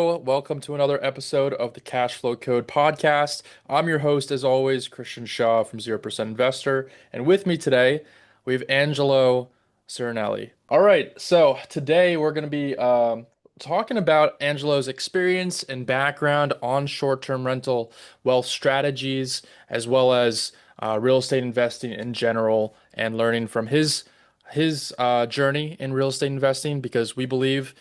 Welcome to another episode of the Cash Flow Code podcast. I'm your host, as always, Christian Shaw from 0% Investor. And with me today, we have Angelo Cirinelli. All right, so today we're going to be talking about Angelo's experience and background on short-term rental wealth strategies, as well as real estate investing in general, and learning from his journey in real estate investing because we believe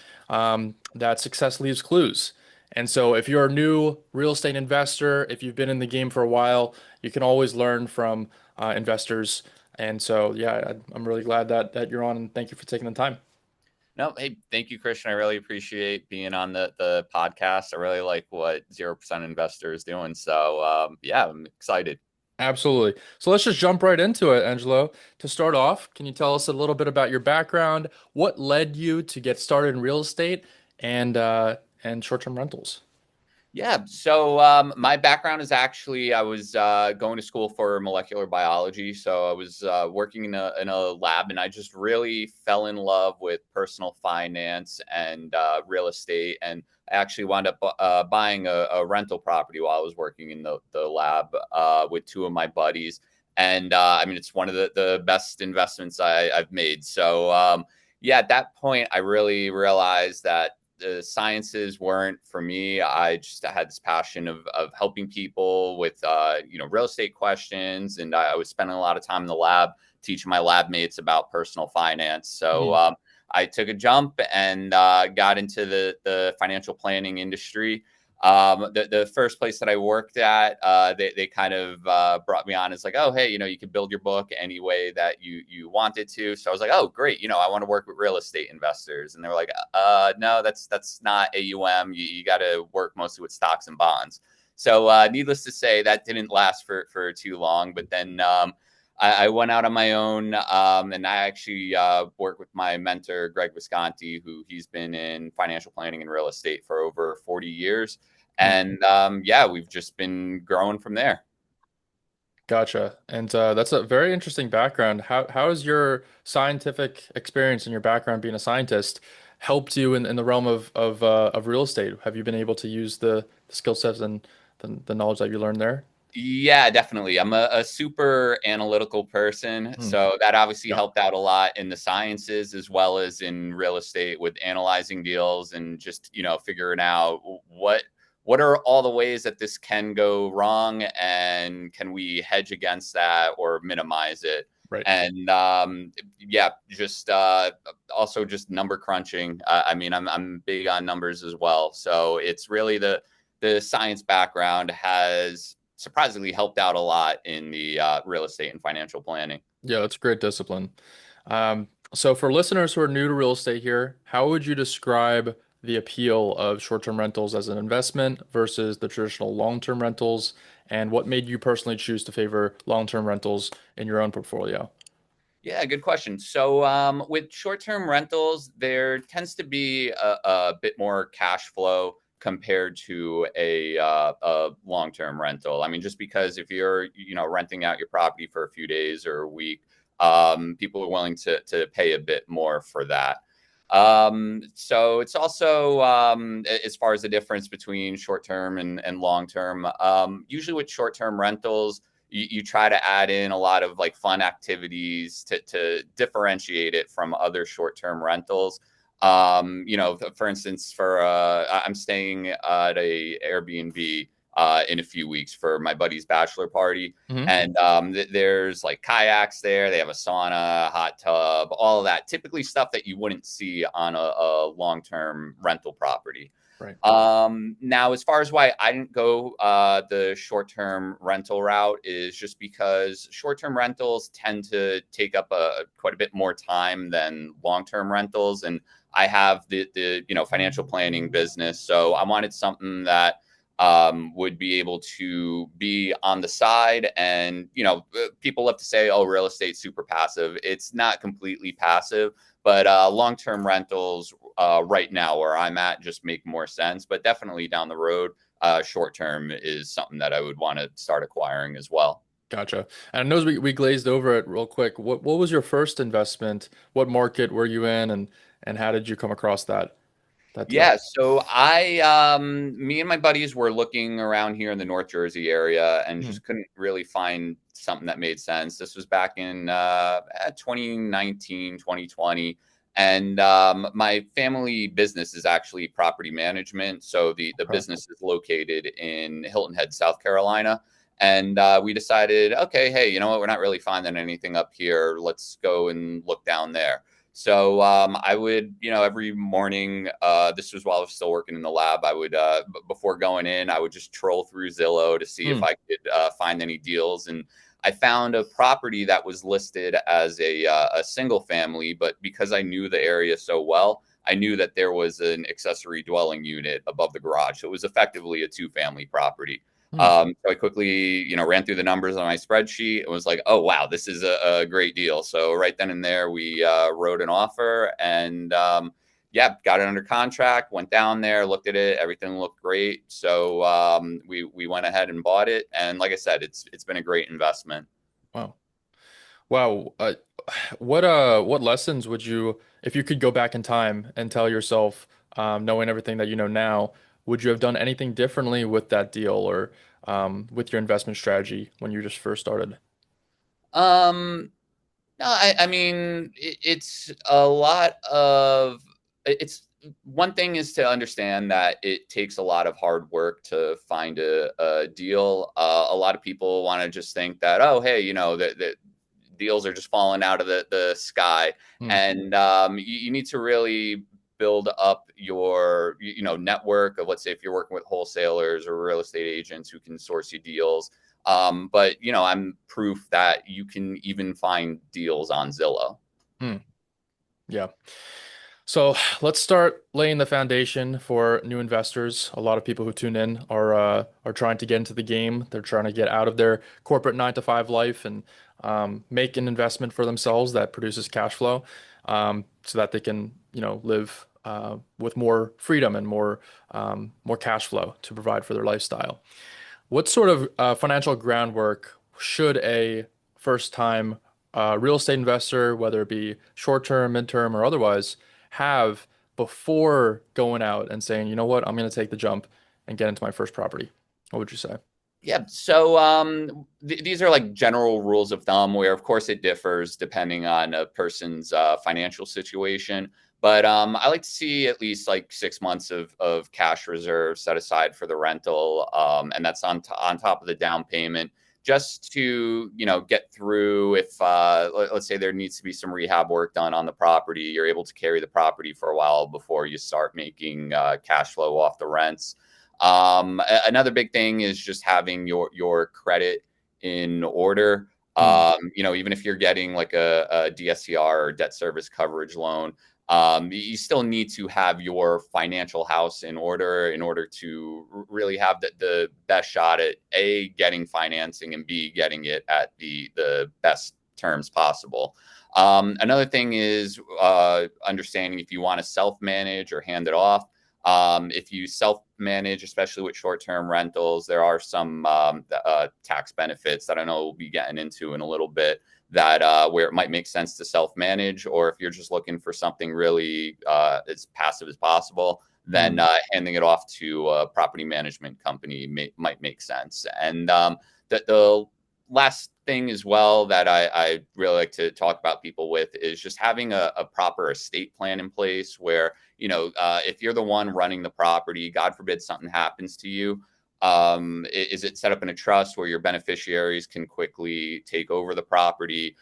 that success leaves clues. And so, if you're a new real estate investor, if you've been in the game for a while, you can always learn from investors. And so, yeah, I'm really glad that you're on, and thank you for taking the time. No, hey, thank you, Christian. I really appreciate being on the podcast. I really like what 0% Investor is doing. So, yeah, I'm excited. Absolutely. So let's just jump right into it, Angelo. To start off, can you tell us a little bit about your background? What led you to get started in real estate and short-term rentals? Yeah. So, my background is actually I was going to school for molecular biology. So I was working in a lab, and I just really fell in love with personal finance and real estate. And I actually wound up buying a rental property while I was working in the lab with two of my buddies. And I mean, it's one of the best investments I've made. So, yeah, at that point, I really realized that the sciences weren't for me. I just had this passion of helping people with real estate questions, and I was spending a lot of time in the lab teaching my lab mates about personal finance. So Mhm. I took a jump and got into the financial planning industry. The first place that I worked at, they kind of brought me on as like, oh, hey, you can build your book any way that you wanted to. So I was like, oh, great, I want to work with real estate investors, and they were like, no, that's not AUM. You got to work mostly with stocks and bonds. So needless to say, that didn't last for too long. But then I went out on my own, and I actually worked with my mentor, Greg Visconti, who he's been in financial planning and real estate for over 40 years. And yeah, we've just been growing from there. Gotcha. And that's a very interesting background. How has your scientific experience and your background being a scientist helped you in the realm of real estate? Have you been able to use the skill sets and the knowledge that you learned there? Yeah, definitely. I'm a super analytical person. Hmm. So that obviously Yeah. helped out a lot in the sciences as well as in real estate with analyzing deals and just, figuring out what are all the ways that this can go wrong and can we hedge against that or minimize it. Right. And yeah, just also just number crunching. I mean, I'm big on numbers as well. So it's really the science background has surprisingly helped out a lot in the real estate and financial planning. Yeah, that's great discipline. So for listeners who are new to real estate here, how would you describe the appeal of short-term rentals as an investment versus the traditional long-term rentals, and what made you personally choose to favor long-term rentals in your own portfolio? Yeah, good question. So, with short-term rentals, there tends to be a bit more cash flow compared to a long-term rental. I mean, just because if you're, renting out your property for a few days or a week, people are willing to pay a bit more for that. So it's also as far as the difference between short-term and long-term. Usually with short-term rentals, you try to add in a lot of like fun activities to differentiate it from other short-term rentals. For instance, I'm staying at a Airbnb in a few weeks for my buddy's bachelor party. Hmm. And there's like kayaks there. They have a sauna, hot tub, all of that. Typically stuff that you wouldn't see on a long-term rental property. Right. Now, as far as why I didn't go the short-term rental route is just because short-term rentals tend to take up quite a bit more time than long-term rentals, and I have the financial planning business, so I wanted something that would be able to be on the side. And people love to say, "Oh, real estate's super passive." It's not completely passive, but long-term rentals right now where I'm at just make more sense. But definitely down the road, short-term is something that I would want to start acquiring as well. Gotcha. And I know we glazed over it real quick. What was your first investment? What market were you in, and how did you come across that? that deal? Yeah, so me and my buddies were looking around here in the North Jersey area and Hmm. just couldn't really find something that made sense. This was back in 2019, 2020. And my family business is actually property management. So the Okay. business is located in Hilton Head, South Carolina. And we decided, okay, hey, you know what? We're not really finding anything up here. Let's go and look down there. So I would, every morning, this was while I was still working in the lab, I would, before going in, I would just troll through Zillow to see if Hmm. I could find any deals. And I found a property that was listed as a single family, but because I knew the area so well, I knew that there was an accessory dwelling unit above the garage. So it was effectively a two-family property. Hmm. So I quickly, ran through the numbers on my spreadsheet. It was like, oh wow, this is a great deal. So right then and there, we wrote an offer, and yeah, got it under contract. Went down there, looked at it, everything looked great. So we went ahead and bought it, and like I said, it's been a great investment. Wow. Wow. What lessons would you, if you could go back in time and tell yourself, knowing everything that you know now, would you have done anything differently with that deal or with your investment strategy when you just first started? Um, No, I mean, it's a lot of it's one thing is to understand that it takes a lot of hard work to find a deal. A lot of people want to just think that, oh, hey, that deals are just falling out of the sky. Hmm. And you need to really build up your network of, let's say, if you're working with wholesalers or real estate agents who can source you deals. But I'm proof that you can even find deals on Zillow. Hmm. Yeah. So let's start laying the foundation for new investors. A lot of people who tune in are trying to get into the game. They're trying to get out of their corporate 9 to 5 life and make an investment for themselves that produces cash flow, so that they can, live with more freedom and more cash flow to provide for their lifestyle. What sort of financial groundwork should a first-time real estate investor, whether it be short-term, mid-term, or otherwise, have before going out and saying, you know what, I'm going to take the jump and get into my first property? What would you say? Yeah. So these are like general rules of thumb where, of course, it differs depending on a person's financial situation. But I like to see at least like 6 months of cash reserves set aside for the rental. And that's on top of the down payment just to, get through if, let's say there needs to be some rehab work done on the property, you're able to carry the property for a while before you start making cash flow off the rents. Another big thing is just having your credit in order. Hmm. Even if you're getting like a DSCR or debt service coverage loan, you still need to have your financial house in order to really have the best shot at A, getting financing, and B, getting it at the best terms possible. Another thing is understanding if you want to self manage or hand it off. If you self manage, especially with short term rentals, there are some tax benefits that I know we'll be getting into in a little bit that where it might make sense to self manage, or if you're just looking for something really as passive as possible, then Hmm. handing it off to a property management company might make sense. And the last thing as well that I really like to talk about people with is just having a proper estate plan in place where if you're the one running the property, God forbid something happens to you, is it set up in a trust where your beneficiaries can quickly take over the property?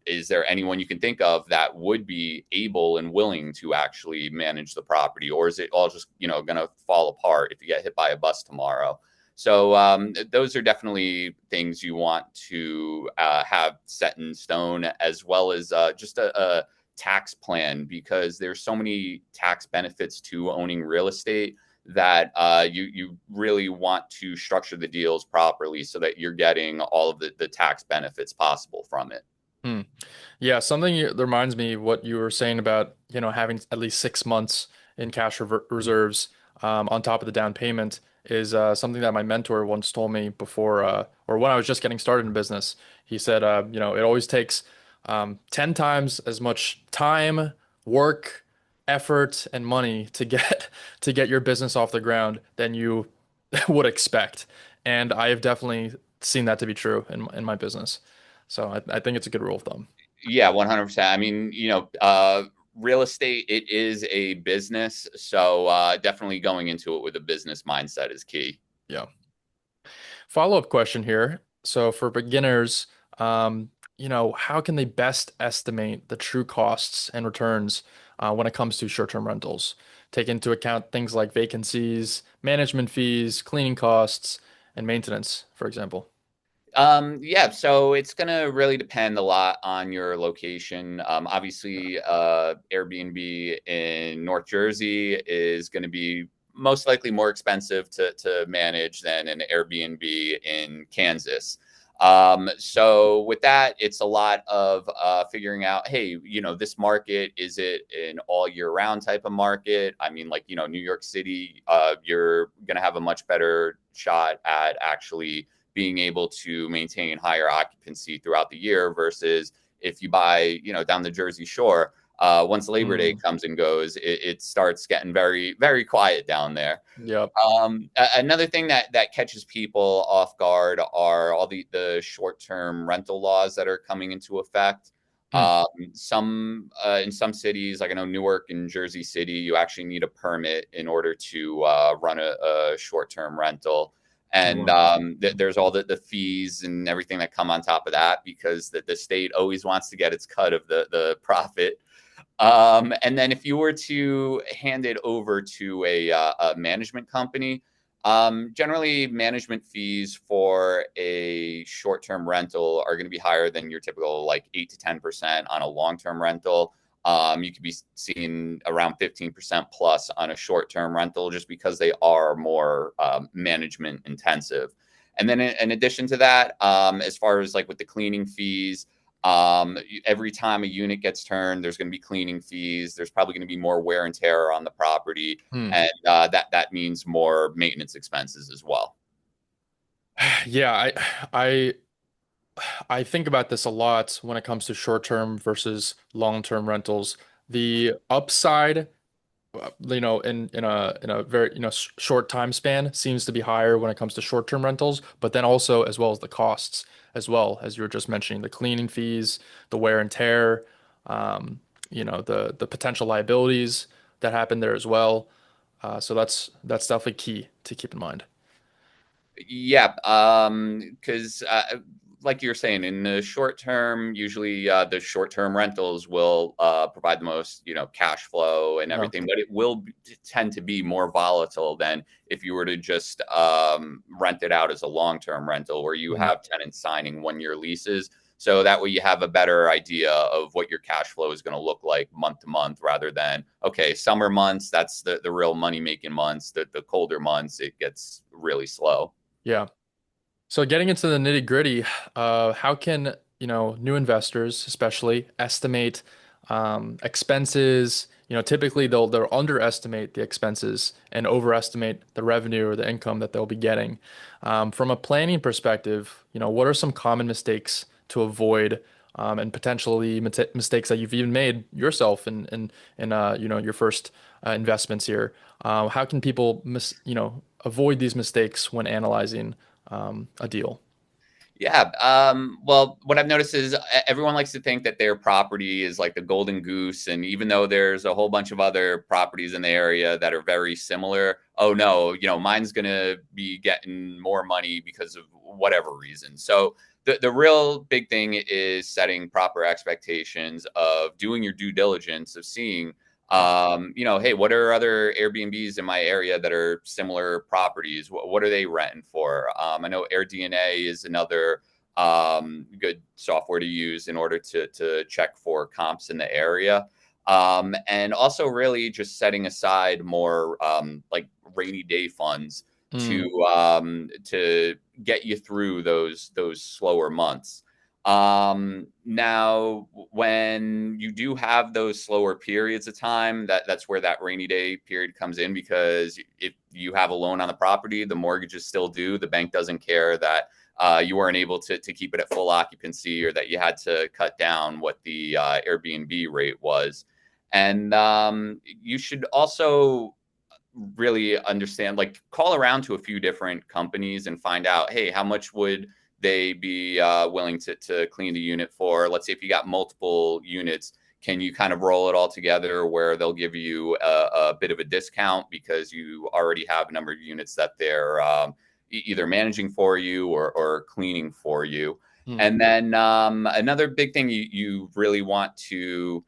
Is there anyone you can think of that would be able and willing to actually manage the property, or is it all just going to fall apart if you get hit by a bus tomorrow? So those are definitely things you want to have set in stone, as well as just a tax plan, because there's so many tax benefits to owning real estate that you really want to structure the deals properly so that you're getting all of the tax benefits possible from it. Hmm. Yeah, something that reminds me of what you were saying about, having at least 6 months in cash reserves on top of the down payment is something that my mentor once told me before, or when I was just getting started in business. He said, it always takes 10 times as much time, work, effort and money to get to get your business off the ground than you would expect. And I have definitely seen that to be true in my business. So I think it's a good rule of thumb. Yeah, 100%. I mean, real estate, it is a business. So definitely going into it with a business mindset is key. Yeah. Follow-up question here. So for beginners, how can they best estimate the true costs and returns when it comes to short-term rentals? Take into account things like vacancies, management fees, cleaning costs, and maintenance, for example. Yeah, so it's gonna really depend a lot on your location. Obviously, Airbnb in North Jersey is going to be most likely more expensive to manage than an Airbnb in Kansas. So with that, it's a lot of figuring out, hey, this market, is it an all year round type of market? I mean, like, New York City, you're going to have a much better shot at actually being able to maintain higher occupancy throughout the year versus if you buy, down the Jersey Shore. Once Labor Day Mm, comes and goes, it starts getting very, very quiet down there. yep. Another thing that catches people off guard are all the short-term rental laws that are coming into effect. Mm, Some in some cities, like I know Newark and Jersey City, you actually need a permit in order to run a short-term rental. And wow. there's all the fees and everything that come on top of that because the state always wants to get its cut of the profit. And then if you were to hand it over to a management company, generally management fees for a short-term rental are going to be higher than your typical like 8 to 10% on a long-term rental. You could be seeing around 15% plus on a short-term rental just because they are more management intensive. And then in addition to that, as far as like with the cleaning fees, every time a unit gets turned, there's going to be cleaning fees. There's probably going to be more wear and tear on the property, Hmm. and that means more maintenance expenses as well. Yeah, I I think about this a lot when it comes to short-term versus long-term rentals. The upside in a very, short time span seems to be higher when it comes to short-term rentals, but then also as well as the costs, as well as you were just mentioning, the cleaning fees, the wear and tear, the potential liabilities that happen there as well. So that's definitely key to keep in mind. Yeah, because like you're saying, in the short term, usually the short term rentals will provide the most, cash flow and Yeah. everything, but it will tend to be more volatile than if you were to just rent it out as a long term rental where you Mhm. have tenants signing 1 year leases. So that way you have a better idea of what your cash flow is going to look like month to month rather than, okay, summer months, that's the real money making months. The colder months, it gets really slow. Yeah. So getting into the nitty-gritty, how can, new investors especially estimate expenses? Typically they'll underestimate the expenses and overestimate the revenue or the income that they'll be getting. From a planning perspective, what are some common mistakes to avoid, and potentially mistakes that you've even made yourself in your first investments here? How can people avoid these mistakes when analyzing a deal? Yeah. Well, what I've noticed is everyone likes to think that their property is like the golden goose. And even though there's a whole bunch of other properties in the area that are very similar, oh no, mine's going to be getting more money because of whatever reason. So the real big thing is setting proper expectations of doing your due diligence of seeing hey, what are other Airbnbs in my area that are similar properties? What are they renting for? I know AirDNA is another good software to use in order to check for comps in the area. And also really just setting aside more like rainy day funds Mm, to get you through those slower months. Now, when you do have those slower periods of time, that's where that rainy day period comes in because if you have a loan on the property, the mortgage is still due. The bank doesn't care that you weren't able to keep it at full occupancy or that you had to cut down what the Airbnb rate was. And you should also really understand, like, call around to a few different companies and find out, hey, how much would they be willing to clean the unit for? Let's say if you got multiple units, can you kind of roll it all together where they'll give you a bit of a discount because you already have a number of units that they're either managing for you or cleaning for you. Hmm. And then another big thing you really want to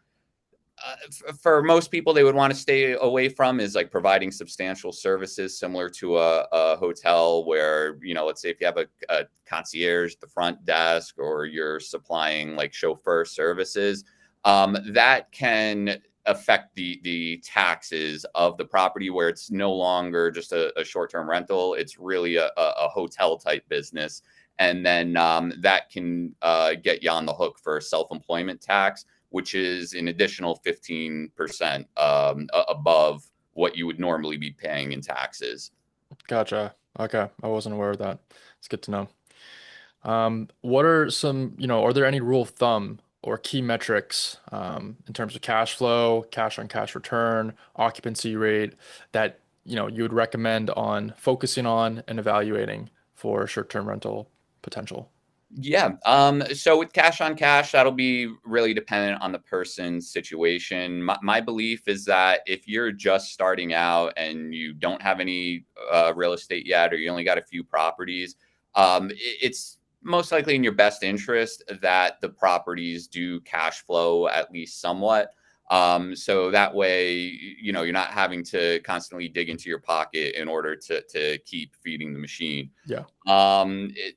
for most people they would want to stay away from is like providing substantial services similar to a hotel where, let's say if you have a concierge at the front desk or you're supplying like chauffeur services, that can affect the taxes of the property, where it's no longer just a short-term rental, it's really a hotel type business. And then that can get you on the hook for self-employment tax, which is an additional 15% above what you would normally be paying in taxes. Gotcha. Okay. I wasn't aware of that. It's good to know. What are some, are there any rule of thumb or key metrics in terms of cash flow, cash on cash return, occupancy rate that, you would recommend on focusing on and evaluating for short-term rental potential? Yeah. So with cash on cash, that'll be really dependent on the person's situation. My belief is that if you're just starting out and you don't have any real estate yet, or you only got a few properties, it's most likely in your best interest that the properties do cash flow at least somewhat. So that way, you're not having to constantly dig into your pocket in order to keep feeding the machine. Yeah.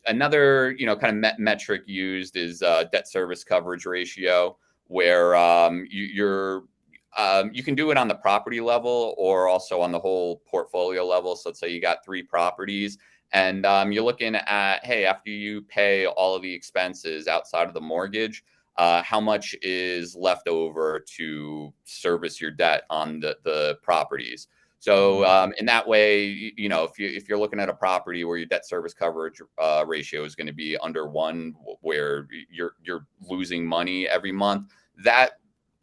Another, kind of metric used is debt service coverage ratio, where you can do it on the property level or also on the whole portfolio level. So let's say you got three properties and you're looking at, hey, after you pay all of the expenses outside of the mortgage, how much is left over to service your debt on the properties. So Mm. in that way, if you're looking at a property where your debt service coverage ratio is going to be under one, where you're losing money every month, that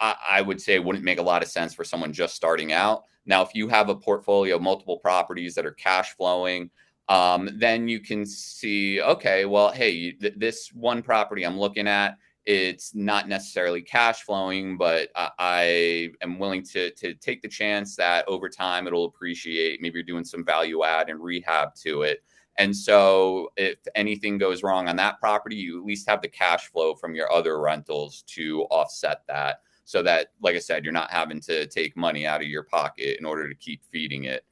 I would say wouldn't make a lot of sense for someone just starting out. Now, if you have a portfolio of multiple properties that are cash flowing, then you can see, okay, well, hey, this one property I'm looking at, it's not necessarily cash flowing, but I am willing to take the chance that over time it'll appreciate. Maybe you're doing some value add and rehab to it. And so if anything goes wrong on that property, you at least have the cash flow from your other rentals to offset that. So that, like I said, you're not having to take money out of your pocket in order to keep feeding it.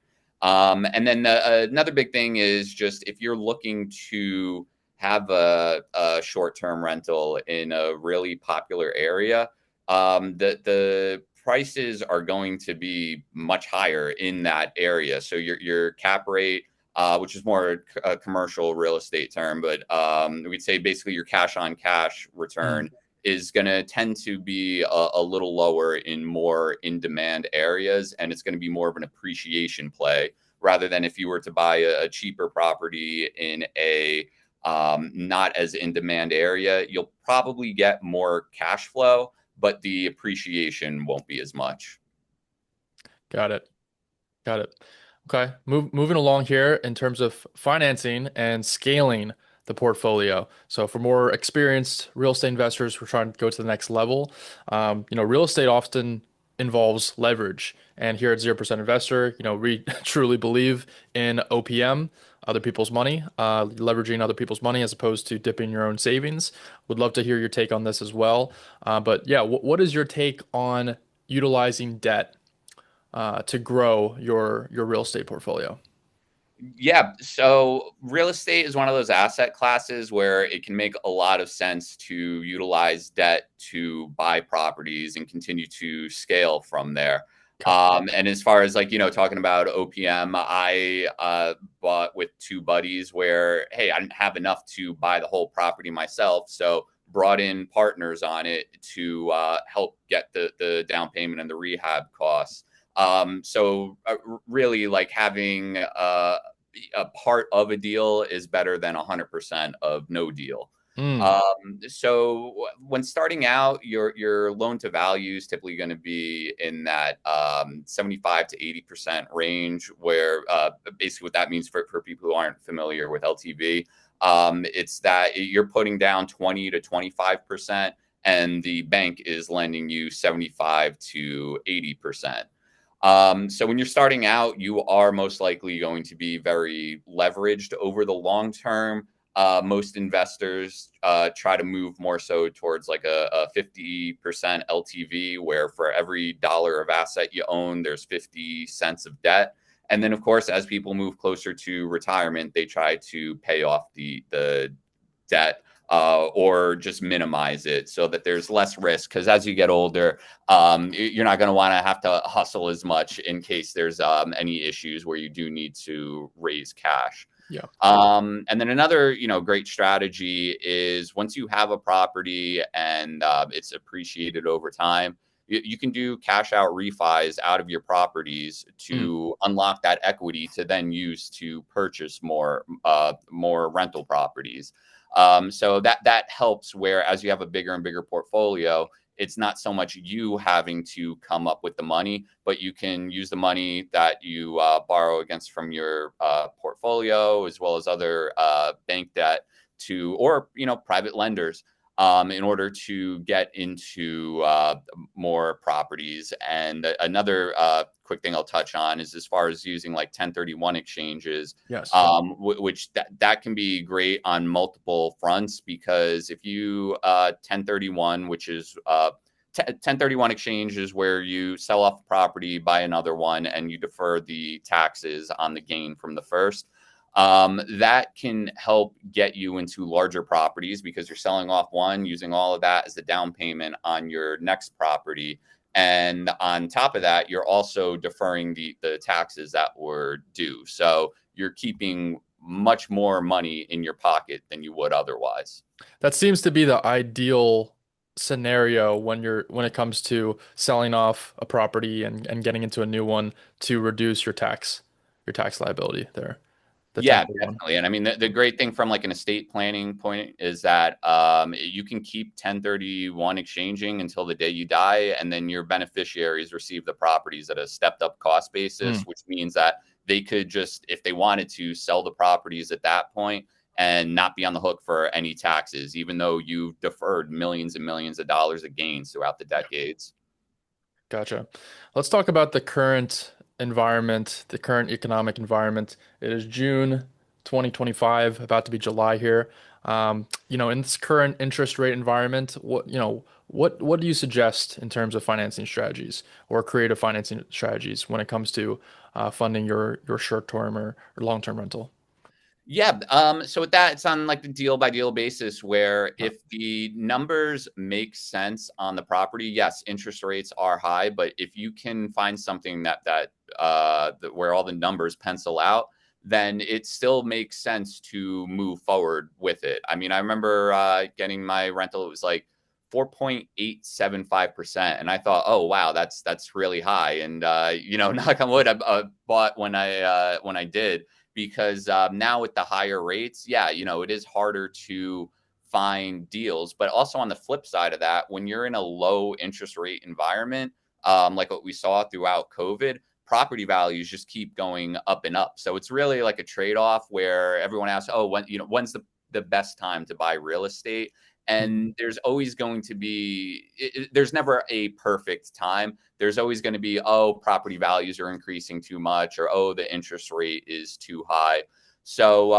And then another big thing is just if you're looking to have a short-term rental in a really popular area, the prices are going to be much higher in that area. So your cap rate, which is more a commercial real estate term, but we'd say basically your cash on cash Mm. return is going to tend to be a little lower in more in demand areas, and it's going to be more of an appreciation play rather than if you were to buy a cheaper property in a not as in demand area. You'll probably get more cash flow, but the appreciation won't be as much. Got it. Got it. Okay. Moving along here in terms of financing and scaling the portfolio. So for more experienced real estate investors who are trying to go to the next level, real estate often involves leverage. And here at 0% Investor, we truly believe in OPM, other people's money, leveraging other people's money as opposed to dipping your own savings. Would love to hear your take on this as well. But yeah, what is your take on utilizing debt to grow your real estate portfolio? Yeah. So real estate is one of those asset classes where it can make a lot of sense to utilize debt to buy properties and continue to scale from there. Okay. And as far as like, talking about OPM, I bought with two buddies where, hey, I didn't have enough to buy the whole property myself. So brought in partners on it to help get the down payment and the rehab costs. So really like having a part of a deal is better than 100% of no deal. Mm, So when starting out, your loan to value is typically going to be in that 75 to 80% range, where basically what that means for people who aren't familiar with LTV, it's that you're putting down 20 to 25%, and the bank is lending you 75 to 80%. So when you're starting out, you are most likely going to be very leveraged over the long term. Most investors try to move more so towards like a 50% LTV, where for every dollar of asset you own, there's 50 cents of debt. And then, of course, as people move closer to retirement, they try to pay off the debt or just minimize it so that there's less risk. Because as you get older, you're not going to want to have to hustle as much in case there's any issues where you do need to raise cash. yeah. And then another, great strategy is once you have a property and it's appreciated over time, you can do cash out refis out of your properties Mm, to unlock that equity to then use to purchase more rental properties. So that helps. Where as you have a bigger and bigger portfolio, it's not so much you having to come up with the money, but you can use the money that you borrow against from your portfolio, as well as other bank debt or private lenders, in order to get into more properties. And another quick thing I'll touch on is as far as using like 1031 exchanges, yes. which that can be great on multiple fronts, because if you 1031, which is 1031 exchange is where you sell off a property, buy another one, and you defer the taxes on the gain from the first. That can help get you into larger properties because you're selling off one, using all of that as the down payment on your next property. And on top of that, you're also deferring the taxes that were due. So you're keeping much more money in your pocket than you would otherwise. That seems to be the ideal scenario when it comes to selling off a property and getting into a new one to reduce your tax liability there. The Yeah, 1031. definitely. And I mean, the great thing from like an estate planning point is that you can keep 1031 exchanging until the day you die, and then your beneficiaries receive the properties at a stepped up cost basis, Mm. which means that they could just, if they wanted to, sell the properties at that point and not be on the hook for any taxes, even though you've deferred millions and millions of dollars of gains throughout the decades. Gotcha. Let's talk about the current environment, the current economic environment. It is June 2025, about to be July here. In this current interest rate environment, what do you suggest in terms of financing strategies or creative financing strategies when it comes to funding your short-term or long-term rental? Yeah. So with that, it's on like the deal by deal basis, where Yeah. if the numbers make sense on the property, yes, interest rates are high, but if you can find something where all the numbers pencil out, then it still makes sense to move forward with it. I mean, I remember getting my rental; it was like 4.875%, and I thought, oh wow, that's really high. And knock on wood, I bought when I did, because now with the higher rates, yeah, it is harder to find deals. But also on the flip side of that, when you're in a low interest rate environment, like what we saw throughout COVID, property values just keep going up and up. So it's really like a trade off where everyone asks, oh, when's the best time to buy real estate? Mm. And there's always going to be, there's never a perfect time. There's always going to be, oh, property values are increasing too much, or oh, the interest rate is too high. So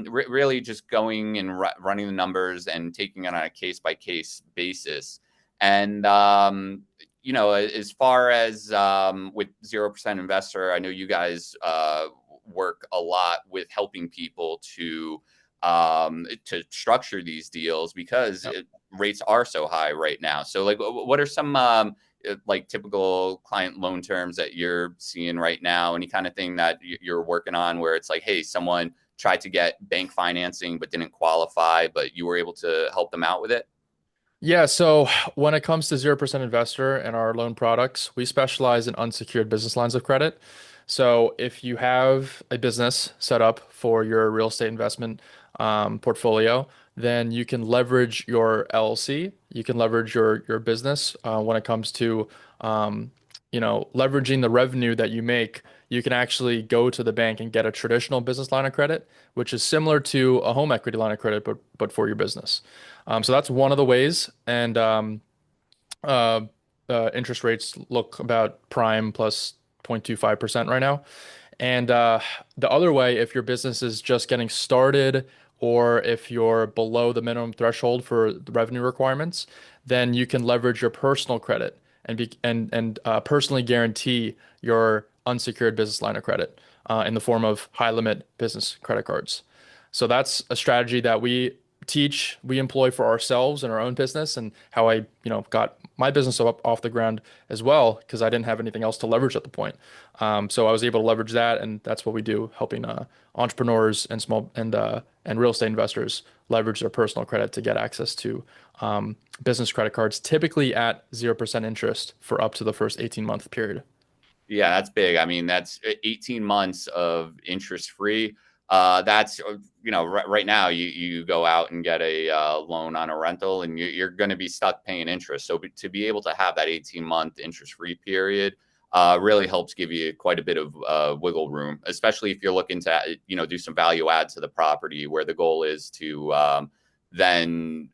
really just going and running the numbers and taking it on a case by case basis. And as far as with 0% investor, I know you guys work a lot with helping people to structure these deals, because Yep. rates are so high right now. So like, what are some like typical client loan terms that you're seeing right now? Any kind of thing that you're working on where it's like, hey, someone tried to get bank financing but didn't qualify, but you were able to help them out with it? Yeah, so when it comes to 0% investor and our loan products, we specialize in unsecured business lines of credit. So if you have a business set up for your real estate investment portfolio, then you can leverage your LLC. You can leverage your business when it comes to leveraging the revenue that you make. You can actually go to the bank and get a traditional business line of credit, which is similar to a home equity line of credit, but for your business. So that's one of the ways, and uh, interest rates look about prime plus 0.25% right now. And the other way, if your business is just getting started or if you're below the minimum threshold for the revenue requirements, then you can leverage your personal credit and personally guarantee your unsecured business line of credit in the form of high limit business credit cards. So that's a strategy that we employ for ourselves in our own business, and how got my business up off the ground as well, because I didn't have anything else to leverage at the point. So I was able to leverage that, and that's what we do, helping entrepreneurs and and real estate investors leverage their personal credit to get access to business credit cards, typically at 0% interest for up to the first 18-month period. Yeah, that's big. I mean, that's 18 months of interest free. That's right now you go out and get a loan on a rental, and you're going to be stuck paying interest. So to be able to have that 18-month interest free period really helps give you quite a bit of wiggle room, especially if you're looking to do some value add to the property, where the goal is to then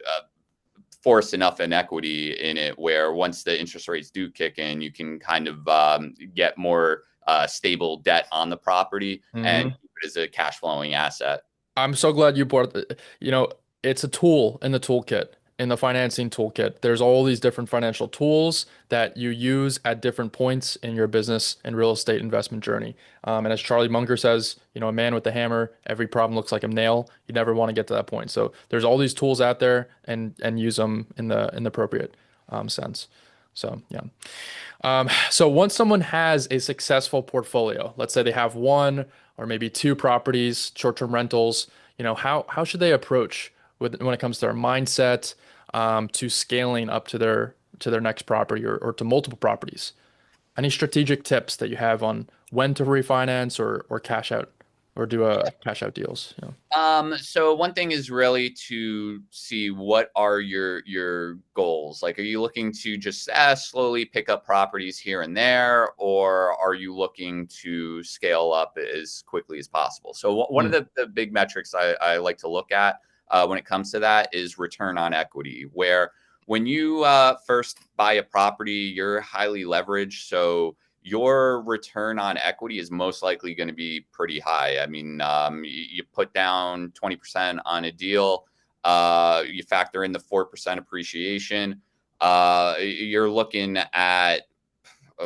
force enough inequity in it where once the interest rates do kick in, you can kind of get more stable debt on the property and Mhm. keep it as a cash flowing asset. I'm so glad you brought it's a tool in the toolkit, in the financing toolkit. There's all these different financial tools that you use at different points in your business and real estate investment journey. And as Charlie Munger says, a man with a hammer, every problem looks like a nail. You never want to get to that point. So there's all these tools out there, and use them in the appropriate sense. So yeah. So once someone has a successful portfolio, let's say they have one or maybe two properties, short-term rentals, how should they approach when it comes to their mindset to scaling up to their next property, or to multiple properties? Any strategic tips that you have on when to refinance or cash out, or do a cash out deals? So one thing is really to see what are your goals. Like, are you looking to just slowly pick up properties here and there, or are you looking to scale up as quickly as possible? So one of Mm, the big metrics I like to look at when it comes to that is return on equity, where when you first buy a property, you're highly leveraged. So your return on equity is most likely going to be pretty high. I mean, you put down 20% on a deal, you factor in the 4% appreciation. You're looking at,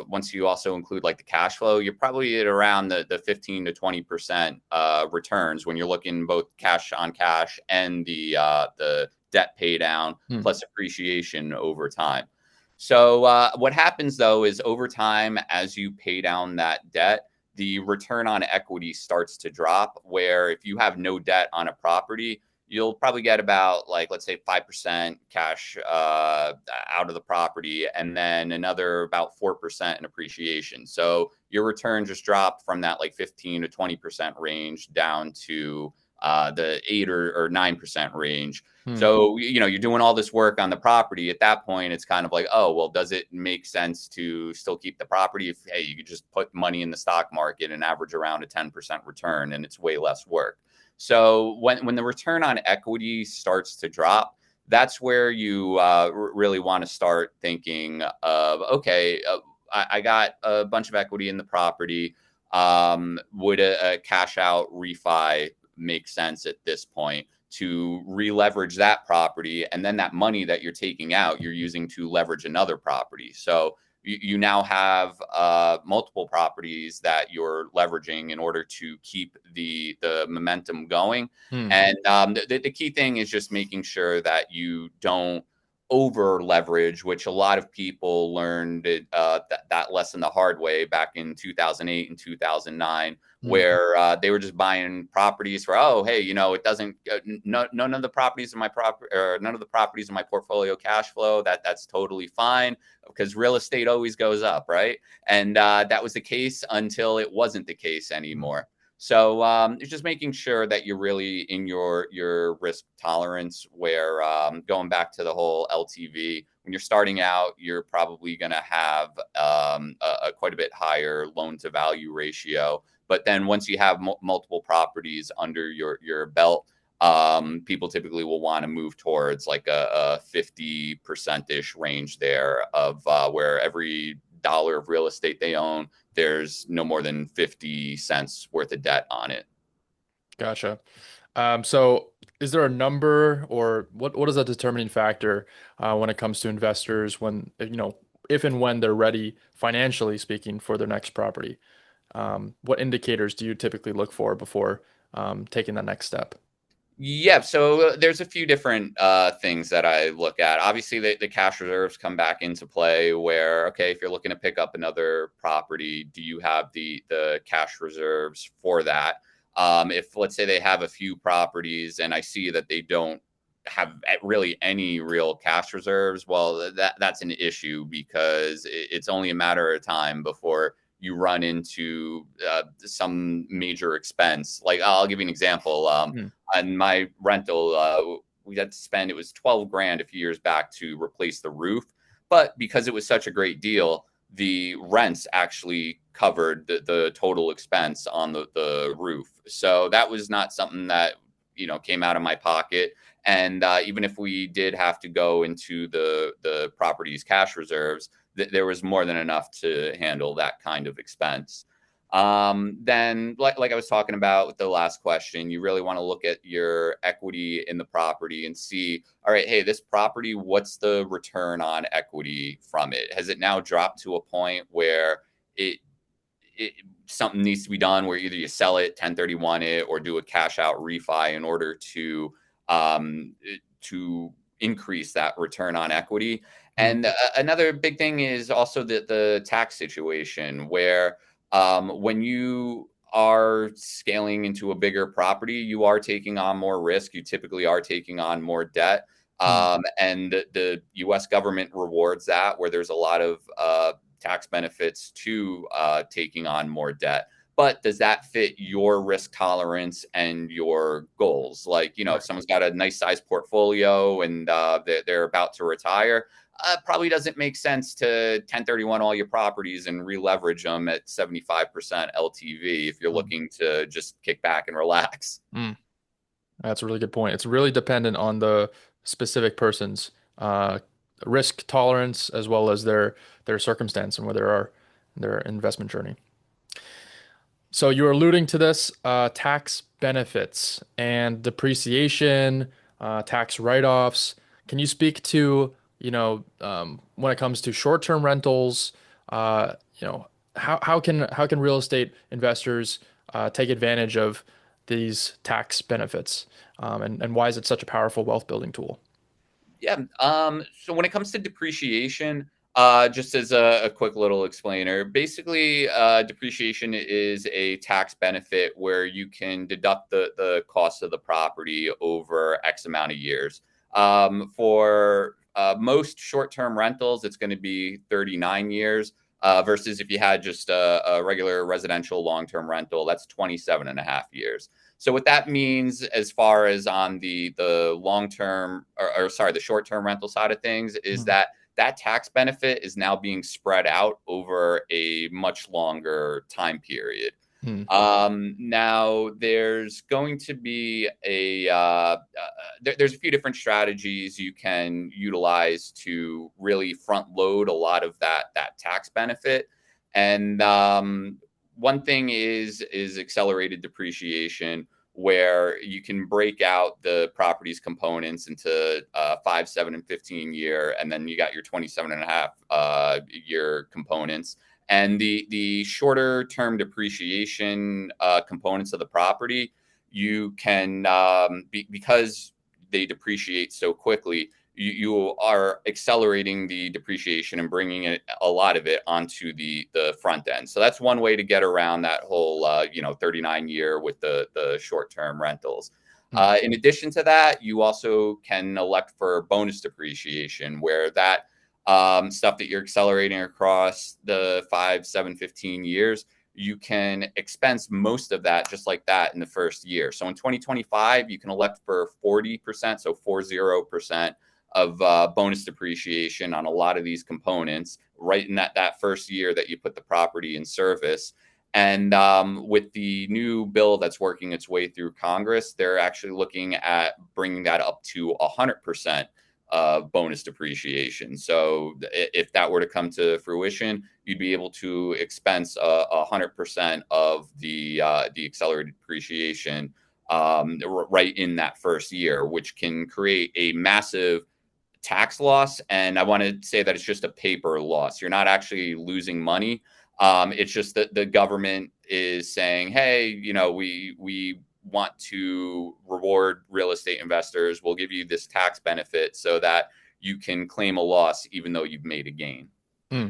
once you also include like the cash flow, you're probably at around the 15 to 20% returns when you're looking both cash on cash and the debt pay down mm, plus appreciation over time. So what happens though is over time, as you pay down that debt, the return on equity starts to drop. Where if you have no debt on a property, you'll probably get about, like, let's say 5% cash out of the property, and then another about 4% in appreciation. So your return just dropped from that like 15 to 20% range down to the 8 or 9% range. mm, So, you're doing all this work on the property. At that point, it's kind of like, oh, well, does it make sense to still keep the property? If, hey, you could just put money in the stock market and average around a 10% return, and it's way less work. So when the return on equity starts to drop, that's where you really want to start thinking of, okay, I got a bunch of equity in the property. Would a cash out refi make sense at this point to re-leverage that property, and then that money that you're taking out, you're using to leverage another property? So you now have multiple properties that you're leveraging in order to keep the momentum going. mm. And the key thing is just making sure that you don't over leverage, which a lot of people learned that lesson the hard way back in 2008 and 2009, Mm, where they were just buying properties for, oh, hey, it doesn't, none of the properties in my or none of the properties in my portfolio cash flow. That's totally fine because real estate always goes up, right? And that was the case until it wasn't the case mm, anymore. So it's just making sure that you're really in your risk tolerance. Where going back to the whole LTV, when you're starting out, you're probably going to have a quite a bit higher loan to value ratio. But then once you have multiple properties under your belt, people typically will want to move towards like a 50% ish range there of where every dollar of real estate they own, there's no more than 50 cents worth of debt on it. gotcha. So is there a number or what is a determining factor when it comes to investors when, if and when they're ready, financially speaking, for their next property? What indicators do you typically look for before taking that next step? Yeah, so there's a few different things that I look at. Obviously, the cash reserves come back into play. Where, okay, if you're looking to pick up another property, do you have the cash reserves for that? If let's say they have a few properties and I see that they don't have really any real cash reserves, well, that's an issue because it's only a matter of time before you run into some major expense. Like I'll give you an example. Hmm. On my rental, we had to spend, it was 12 grand a few years back to replace the roof. But because it was such a great deal, the rents actually covered the total expense on the roof. So that was not something that, came out of my pocket. And even if we did have to go into the property's cash reserves, there was more than enough to handle that kind of expense. Then, like I was talking about with the last question, you really want to look at your equity in the property and see, all right, hey, this property, what's the return on equity from it? Has it now dropped to a point where it, it something needs to be done, where either you sell it, 1031 it, or do a cash out refi in order to increase that return on equity? Hmm. And another big thing is also the tax situation, where when you are scaling into a bigger property, you are taking on more risk. You typically are taking on more debt. Hmm. And the US government rewards that, where there's a lot of tax benefits to taking on more debt. But does that fit your risk tolerance and your goals? Like, if Right. someone's got a nice size portfolio and they're about to retire, probably doesn't make sense to 1031 all your properties and re-leverage them at 75% LTV if you're Hmm. looking to just kick back and relax. Hmm. That's a really good point. It's really dependent on the specific person's uh, risk tolerance as well as their circumstance and where they are in their investment journey. So you were alluding to this tax benefits and depreciation, tax write-offs. Can you speak to, when it comes to short-term rentals, uh, you know, how can real estate investors take advantage of these tax benefits? And why is it such a powerful wealth building tool? Yeah. So when it comes to depreciation, just as a quick little explainer, basically, depreciation is a tax benefit where you can deduct the cost of the property over X amount of years. For most short-term rentals, it's going to be 39 years. Versus if you had just a regular residential long-term rental, that's 27 and a half years. So what that means, as far as on the long term, or sorry, the short term rental side of things, is Mhm. that tax benefit is now being spread out over a much longer time period. Hmm. Now there's going to be there's a few different strategies you can utilize to really front load a lot of that tax benefit. And one thing is accelerated depreciation, where you can break out the property's components into 5, 7, and 15 year, and then you got your 27 and a half year components. And the shorter term depreciation components of the property, you can because they depreciate so quickly, you are accelerating the depreciation and bringing it, a lot of it, onto the front end. So that's one way to get around that whole 39 year with the short term rentals. Hmm. In addition to that, you also can elect for bonus depreciation, where that stuff that you're accelerating across the 5, 7, 15 years, you can expense most of that just like that in the first year. So in 2025, you can elect for 40%, so 40% of bonus depreciation on a lot of these components right in that first year that you put the property in service. And with the new bill that's working its way through Congress, they're actually looking at bringing that up to 100% bonus depreciation. So if that were to come to fruition, you'd be able to expense 100% of the accelerated depreciation right in that first year, which can create a massive tax loss. And I want to say that it's just a paper loss. You're not actually losing money. It's just that the government is saying, hey, we want to reward real estate investors. We'll give you this tax benefit so that you can claim a loss even though you've made a gain. Hmm.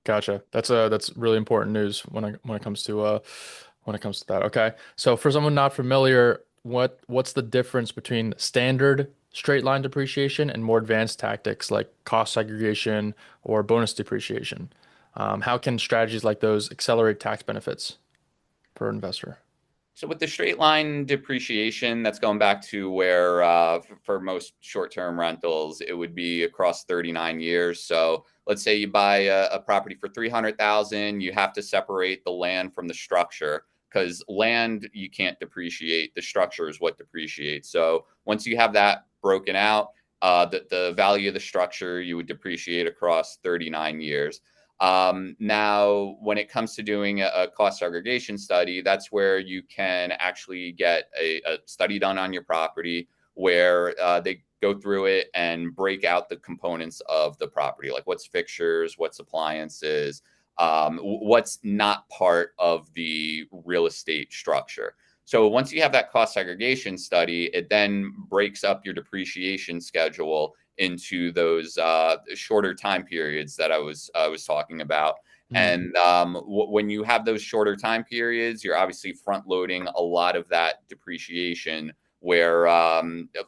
Gotcha. That's really important news when it comes to that. Okay. So for someone not familiar, what's the difference between standard straight line depreciation and more advanced tactics like cost segregation or bonus depreciation? How can strategies like those accelerate tax benefits for an investor? So with the straight line depreciation, that's going back to where for most short-term rentals, it would be across 39 years. So let's say you buy a property for 300,000, you have to separate the land from the structure, because land you can't depreciate, the structure is what depreciates. So once you have that broken out, the value of the structure you would depreciate across 39 years. Now, when it comes to doing a cost segregation study, that's where you can actually get a study done on your property where they go through it and break out the components of the property, like what's fixtures, what's appliances, what's not part of the real estate structure. So once you have that cost segregation study, it then breaks up your depreciation schedule into those shorter time periods that I was talking about. Hmm. And when you have those shorter time periods, you're obviously front loading a lot of that depreciation. Where,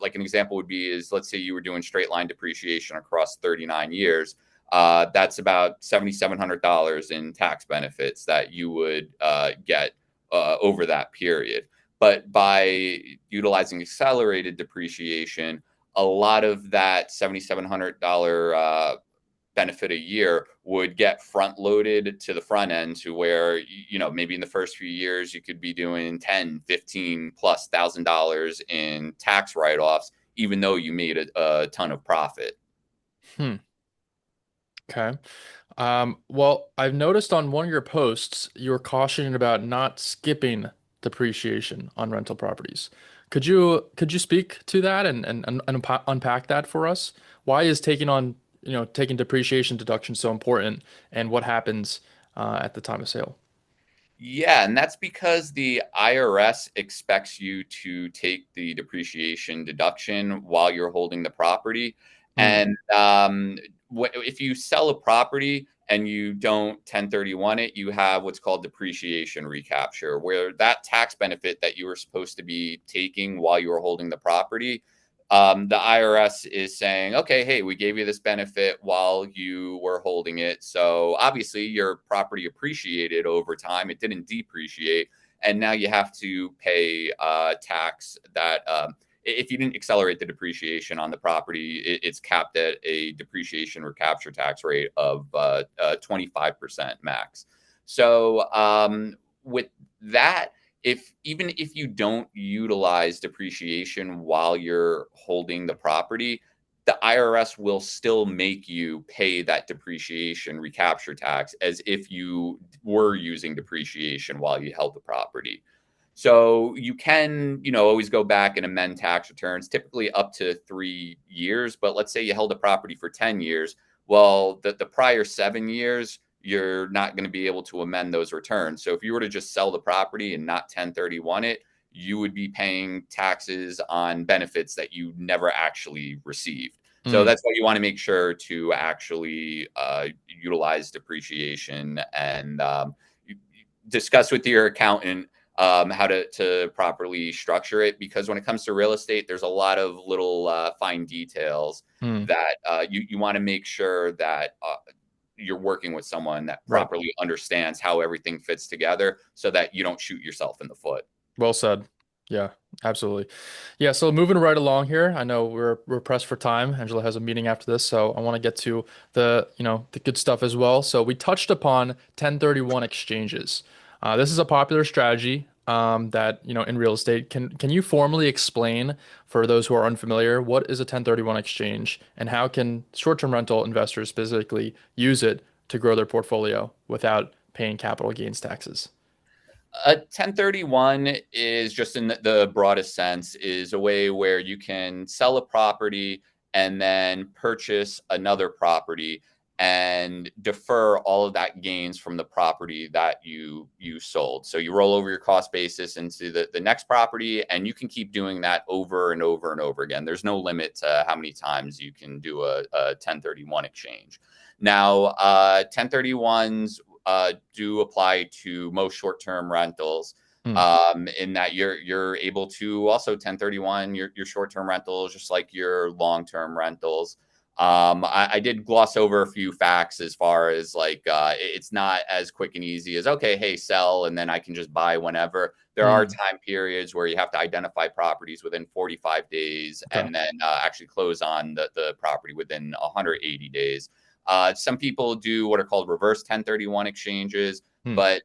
like an example would be, is let's say you were doing straight line depreciation across 39 years. That's about $7,700 in tax benefits that you would get over that period. But by utilizing accelerated depreciation, a lot of that $7,700 benefit a year would get front loaded to the front end, to where, maybe in the first few years you could be doing 10, 15 plus $1,000 in tax write-offs, even though you made a ton of profit. Hmm. Okay. Well, I've noticed on one of your posts, you were cautioning about not skipping depreciation on rental properties. Could you speak to that and unpack that for us? Why is taking depreciation deduction so important, and what happens at the time of sale? Yeah, and that's because the IRS expects you to take the depreciation deduction while you're holding the property. Hmm. And if you sell a property and you don't 1031 it, you have what's called depreciation recapture, where that tax benefit that you were supposed to be taking while you were holding the property, the IRS is saying, okay, hey, we gave you this benefit while you were holding it. So obviously your property appreciated over time. It didn't depreciate. And now you have to pay tax that if you didn't accelerate the depreciation on the property, it's capped at a depreciation recapture tax rate of 25% max. So with that, if you don't utilize depreciation while you're holding the property, the IRS will still make you pay that depreciation recapture tax as if you were using depreciation while you held the property. So you can, always go back and amend tax returns, typically up to 3 years. But let's say you held a property for 10 years. Well, the prior 7 years, you're not going to be able to amend those returns. So if you were to just sell the property and not 1031 it, you would be paying taxes on benefits that you never actually received. So Mm, that's why you want to make sure to actually utilize depreciation and discuss with your accountant how to properly structure it. Because when it comes to real estate, there's a lot of little fine details mm, that you want to make sure that you're working with someone that right. properly understands how everything fits together so that you don't shoot yourself in the foot. Well said. Yeah, absolutely. Yeah, so moving right along here, I know we're pressed for time. Angela has a meeting after this, so I want to get to the good stuff as well. So we touched upon 1031 exchanges. This is a popular strategy that, in real estate. Can you formally explain for those who are unfamiliar what is a 1031 exchange and how can short-term rental investors specifically use it to grow their portfolio without paying capital gains taxes? A 1031 is just in the broadest sense is a way where you can sell a property and then purchase another property and defer all of that gains from the property that you sold. So you roll over your cost basis into the next property, and you can keep doing that over and over and over again. There's no limit to how many times you can do a 1031 exchange. Now, 1031s do apply to most short-term rentals. Hmm, In that you're able to also 1031 your short-term rentals just like your long-term rentals. I did gloss over a few facts as far as like it's not as quick and easy as okay, hey, sell and then I can just buy whenever. There are hmm, time periods where you have to identify properties within 45 days okay. and then actually close on the property within 180 days. Some people do what are called reverse 1031 exchanges, Hmm, but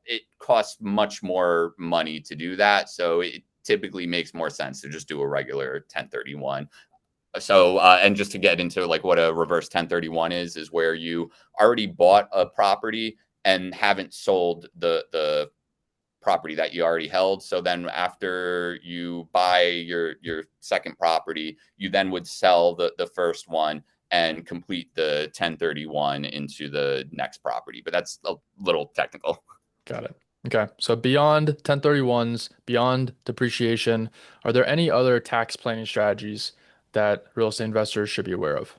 it costs much more money to do that. So it typically makes more sense to just do a regular 1031. So, and just to get into like what a reverse 1031 is where you already bought a property and haven't sold the property that you already held. So then after you buy your second property, you then would sell the first one and complete the 1031 into the next property. But that's a little technical. got it. Okay. So beyond 1031s, beyond depreciation, are there any other tax planning strategies that real estate investors should be aware of?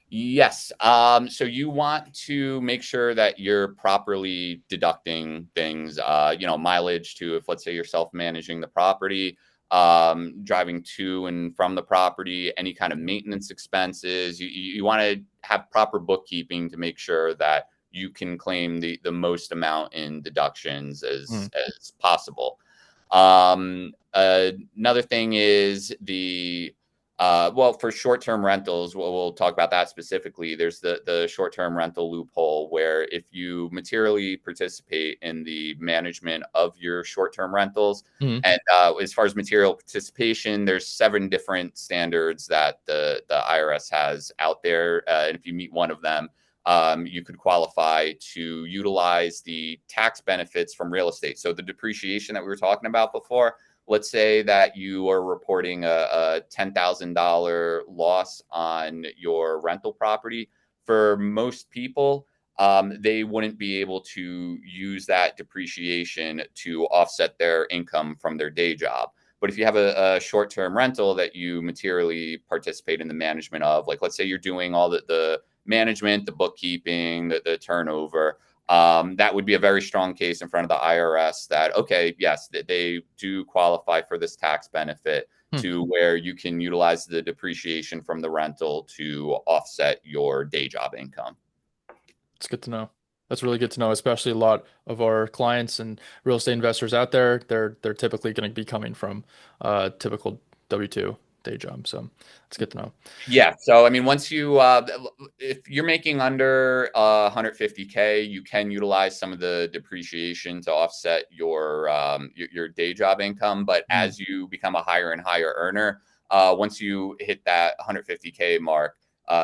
Yes. So you want to make sure that you're properly deducting things, mileage to if let's say you're self-managing the property, driving to and from the property, any kind of maintenance expenses. You want to have proper bookkeeping to make sure that you can claim the most amount in deductions Hmm, as possible. Another thing is for short-term rentals, we'll talk about that specifically. There's the short-term rental loophole where if you materially participate in the management of your short-term rentals, hmm, and as far as material participation, there's 7 different standards that the IRS has out there, and if you meet one of them, you could qualify to utilize the tax benefits from real estate. So the depreciation that we were talking about before, let's say that you are reporting a $10,000 loss on your rental property. For most people, they wouldn't be able to use that depreciation to offset their income from their day job. But if you have a short-term rental that you materially participate in the management of, like let's say you're doing all the management, the bookkeeping, the turnover, that would be a very strong case in front of the IRS that, okay, yes, they do qualify for this tax benefit hmm. to where you can utilize the depreciation from the rental to offset your day job income. It's good to know. That's really good to know, especially a lot of our clients and real estate investors out there, they're typically going to be coming from typical W-2 day job. So it's good to know. Yeah. So, I mean, if you're making under 150K, you can utilize some of the depreciation to offset your day job income. But Hmm, as you become a higher and higher earner, once you hit that 150K mark,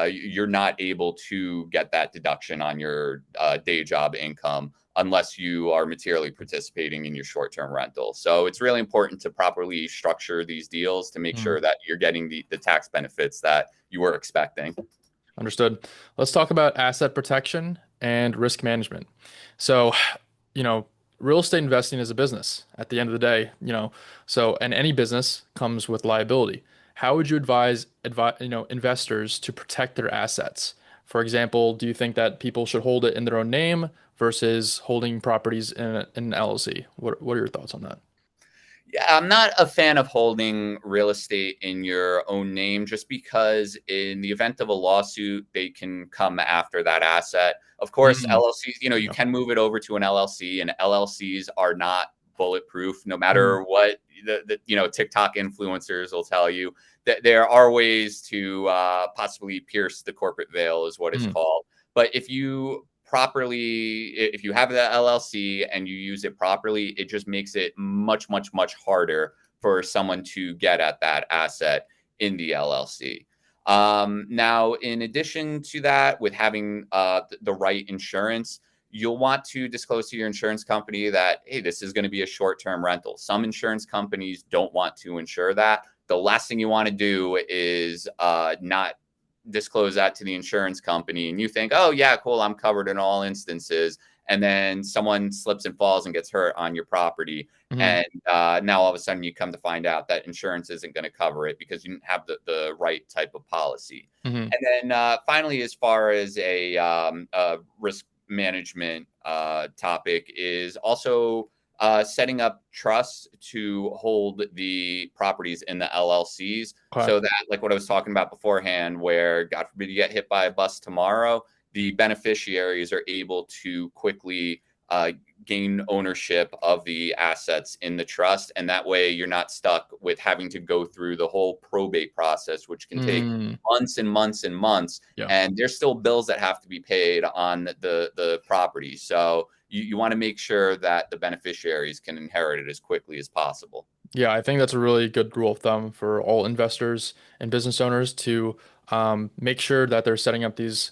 you're not able to get that deduction on your day job income unless you are materially participating in your short-term rental. So it's really important to properly structure these deals to make hmm. sure that you're getting the tax benefits that you were expecting. Understood. Let's talk about asset protection and risk management. So, you know, real estate investing is a business at the end of the day, and any business comes with liability. how would you advise investors to protect their assets? For example, do you think that people should hold it in their own name versus holding properties in an LLC? What are your thoughts on that? Yeah, I'm not a fan of holding real estate in your own name just because, in the event of a lawsuit, they can come after that asset. Of course, Mm, LLCs, you yeah. can move it over to an LLC, and LLCs are not bulletproof, no Mm, matter what TikTok influencers will tell you. That there are ways to possibly pierce the corporate veil, is what it's mm, called. But if you have the LLC and you use it properly, it just makes it much, much, much harder for someone to get at that asset in the LLC. Now, in addition to that, with having the right insurance, you'll want to disclose to your insurance company that, hey, this is going to be a short-term rental. Some insurance companies don't want to insure that. The last thing you want to do is not disclose that to the insurance company, and you think, oh yeah, cool, I'm covered in all instances, and then someone slips and falls and gets hurt on your property, mm, and now all of a sudden you come to find out that insurance isn't going to cover it because you didn't have the right type of policy. mm. And then finally, as far as a risk management topic, is also setting up trusts to hold the properties in the LLCs, Okay. so that, like what I was talking about beforehand, where God forbid you get hit by a bus tomorrow, the beneficiaries are able to quickly gain ownership of the assets in the trust. And that way you're not stuck with having to go through the whole probate process, which can take Mm, months and months and months. yeah. And there's still bills that have to be paid on the property. So you want to make sure that the beneficiaries can inherit it as quickly as possible. Yeah, I think that's a really good rule of thumb for all investors and business owners to make sure that they're setting up these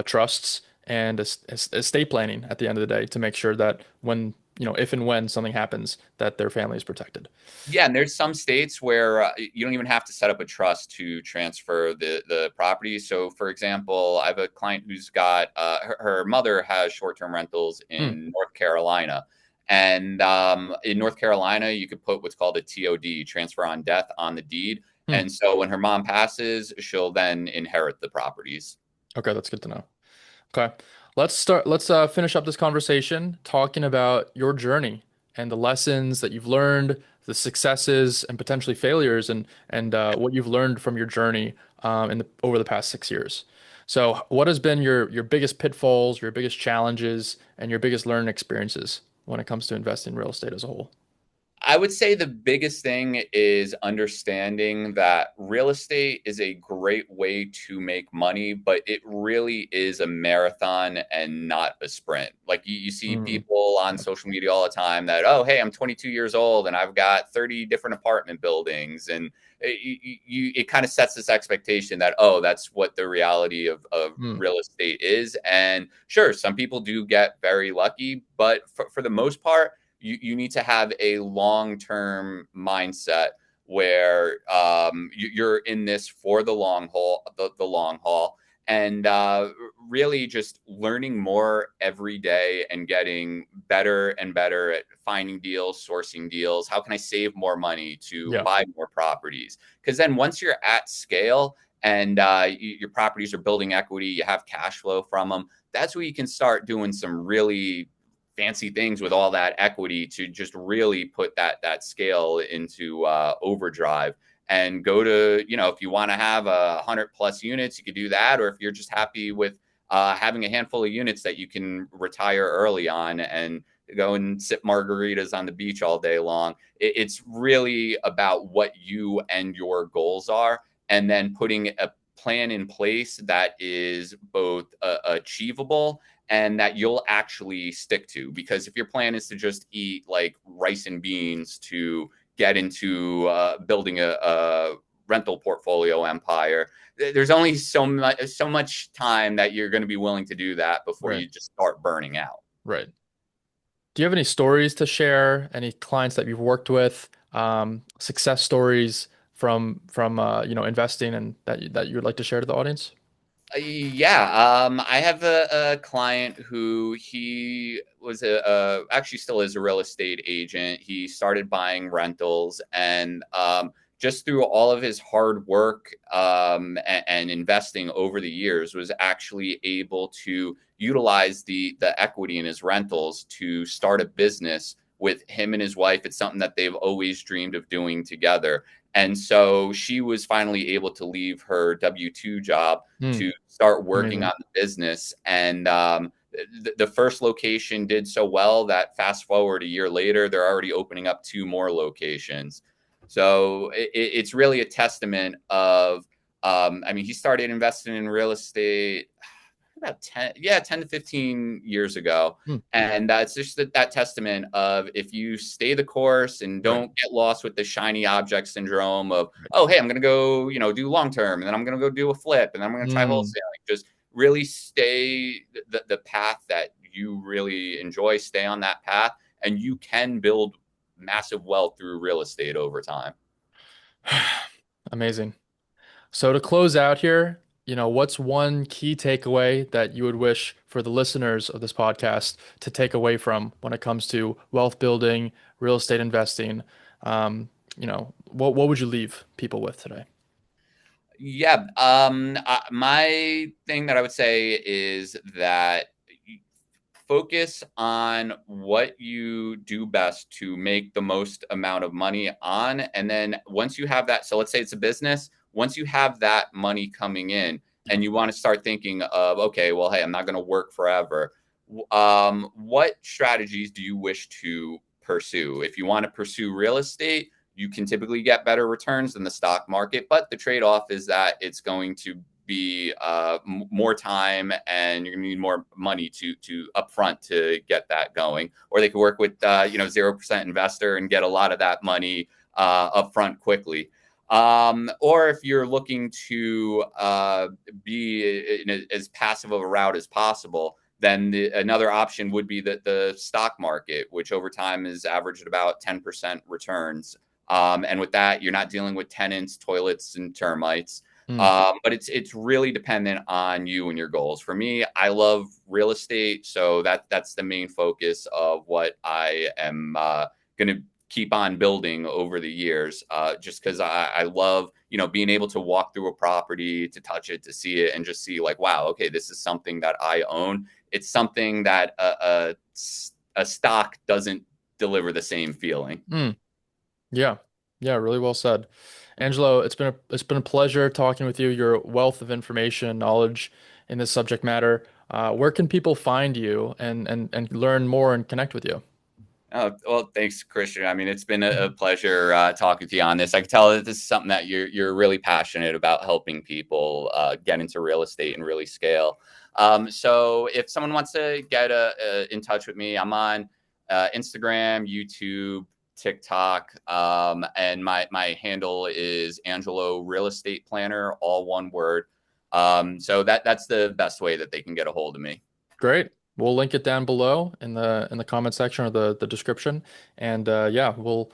trusts and estate planning at the end of the day to make sure that when, if and when something happens, that their family is protected. Yeah, and there's some states where you don't even have to set up a trust to transfer the property. So, for example, I have a client who's got her mother has short-term rentals Hmm. in North Carolina, and in North Carolina, you could put what's called a TOD, transfer on death, on the deed. Hmm. And so, when her mom passes, she'll then inherit the properties. Okay, that's good to know. Okay. Let's finish up this conversation talking about your journey and the lessons that you've learned, the successes and potentially failures and what you've learned from your journey over the past 6 years. So, what has been your biggest pitfalls, your biggest challenges, and your biggest learning experiences when it comes to investing in real estate as a whole? I would say the biggest thing is understanding that real estate is a great way to make money, but it really is a marathon and not a sprint. Like you see Mm, people on yeah. social media all the time that, oh, hey, I'm 22 years old and I've got 30 different apartment buildings. And it kind of sets this expectation that, oh, that's what the reality of Mm, real estate is. And sure, some people do get very lucky, but for the most part, you need to have a long-term mindset where you're in this for the long haul, the long haul, and really just learning more every day and getting better and better at finding deals, sourcing deals. How can I save more money to yeah. buy more properties? Because then once you're at scale and your properties are building equity, you have cash flow from them. That's where you can start doing some really fancy things with all that equity to just really put that scale into overdrive and go to, if you want to have 100+ units, you could do that. Or if you're just happy with having a handful of units that you can retire early on and go and sip margaritas on the beach all day long, it's really about what you and your goals are, and then putting a plan in place that is both achievable and that you'll actually stick to. Because if your plan is to just eat like rice and beans to get into building a rental portfolio empire, there's only so much time that you're going to be willing to do that before Right. you just start burning out. Right. Do you have any stories to share? Any clients that you've worked with, success stories from investing and that you would like to share to the audience? Yeah, I have a client who he was actually still is a real estate agent. He started buying rentals and just through all of his hard work and investing over the years, was actually able to utilize the equity in his rentals to start a business with him and his wife. It's something that they've always dreamed of doing together. And so she was finally able to leave her W-2 job Hmm. to start working Amazing. on the business. And the first location did so well that fast forward a year later, they're already opening up two more locations. So it's really a testament of, I mean, he started investing in real estate about 10 to 15 years ago. Hmm. And that's just that testament of, if you stay the course and Right. don't get lost with the shiny object syndrome of, Right. oh, hey, I'm going to go, do long term, and then I'm going to go do a flip, and then I'm going to try Hmm. wholesaling. Just really stay the path that you really enjoy, stay on that path, and you can build massive wealth through real estate over time. Amazing. So to close out here, what's one key takeaway that you would wish for the listeners of this podcast to take away from when it comes to wealth building, real estate investing? What would you leave people with today? Yeah. My thing that I would say is that focus on what you do best to make the most amount of money on. And then once you have that, so let's say it's a business, once you have that money coming in Yeah. and you want to start thinking of, okay, well, hey, I'm not going to work forever. What strategies do you wish to pursue? If you want to pursue real estate, you can typically get better returns than the stock market, but the trade-off is that it's going to be more time, and you're going to need more money to upfront to get that going. Or they could work with 0% investor and get a lot of that money upfront quickly. Or if you're looking to be in as passive of a route as possible, then another option would be the stock market, which over time is averaged about 10% returns. And with that, you're not dealing with tenants, toilets, and termites. Hmm. But it's really dependent on you and your goals. For me, I love real estate, so that's the main focus of what I am going to keep on building over the years. Just because I love being able to walk through a property, to touch it, to see it, and just see like, wow, okay, this is something that I own. It's something that a stock doesn't deliver the same feeling. Hmm. Yeah. Yeah, really well said. Angelo, it's been a pleasure talking with you. Your wealth of information and knowledge in this subject matter. Where can people find you and learn more and connect with you? Oh, well, thanks, Christian. I mean, it's been a Mhm. pleasure talking to you on this. I can tell that this is something that you're really passionate about, helping people get into real estate and really scale. So if someone wants to get in touch with me, I'm on Instagram, YouTube, TikTok, and my handle is Angelo Real Estate Planner, all one word. So that's the best way that they can get a hold of me. Great. We'll link it down below in the comment section or the description. And yeah, we'll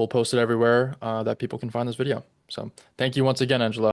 post it everywhere that people can find this video. So thank you once again, Angelo.